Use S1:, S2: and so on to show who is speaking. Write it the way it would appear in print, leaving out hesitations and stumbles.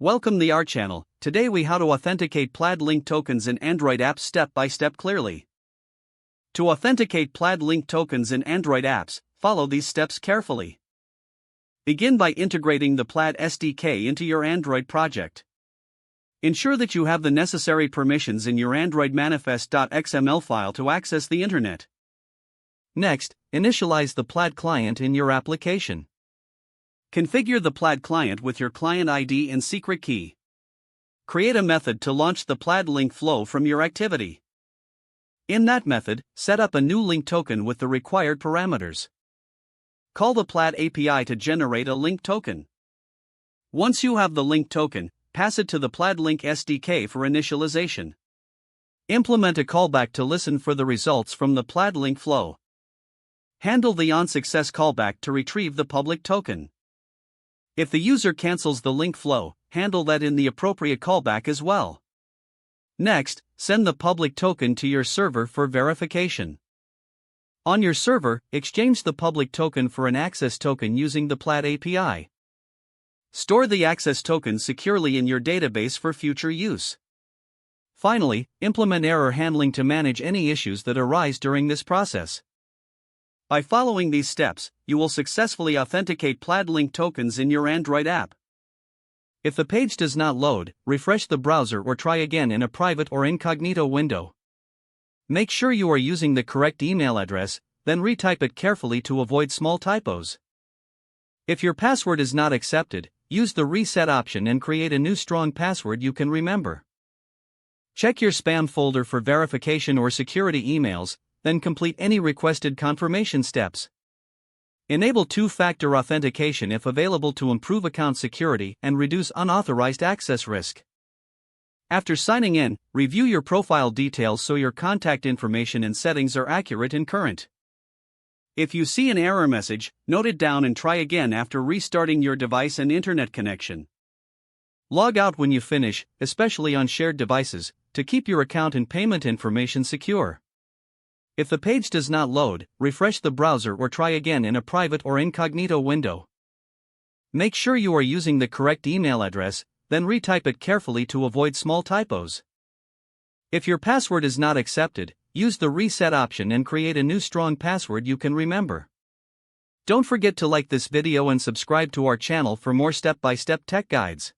S1: Welcome to our channel. Today we how to authenticate Plaid link tokens in Android apps step by step clearly. To authenticate Plaid link tokens in Android apps, follow these steps carefully. Begin by integrating the Plaid SDK into your Android project. Ensure that you have the necessary permissions in your Android manifest.xml file to access the internet. Next, initialize the Plaid client in your application. Configure the Plaid client with your client ID and secret key. Create a method to launch the Plaid link flow from your activity. In that method, set up a new link token with the required parameters. Call the Plaid API to generate a link token. Once you have the link token, pass it to the Plaid link SDK for initialization. Implement a callback to listen for the results from the Plaid link flow. Handle the onSuccess callback to retrieve the public token. If the user cancels the link flow, handle that in the appropriate callback as well. Next, send the public token to your server for verification. On your server, exchange the public token for an access token using the Plaid API. Store the access token securely in your database for future use. Finally, implement error handling to manage any issues that arise during this process. By following these steps, you will successfully authenticate Plaid link tokens in your Android app. If the page does not load, refresh the browser or try again in a private or incognito window. Make sure you are using the correct email address, then retype it carefully to avoid small typos. If your password is not accepted, use the reset option and create a new strong password you can remember. Check your spam folder for verification or security emails, then complete any requested confirmation steps. Enable two-factor authentication if available to improve account security and reduce unauthorized access risk. After signing in, review your profile details so your contact information and settings are accurate and current. If you see an error message, note it down and try again after restarting your device and internet connection. Log out when you finish, especially on shared devices, to keep your account and payment information secure. If the page does not load, refresh the browser or try again in a private or incognito window. Make sure you are using the correct email address, then retype it carefully to avoid small typos. If your password is not accepted, use the reset option and create a new strong password you can remember. Don't forget to like this video and subscribe to our channel for more step-by-step tech guides.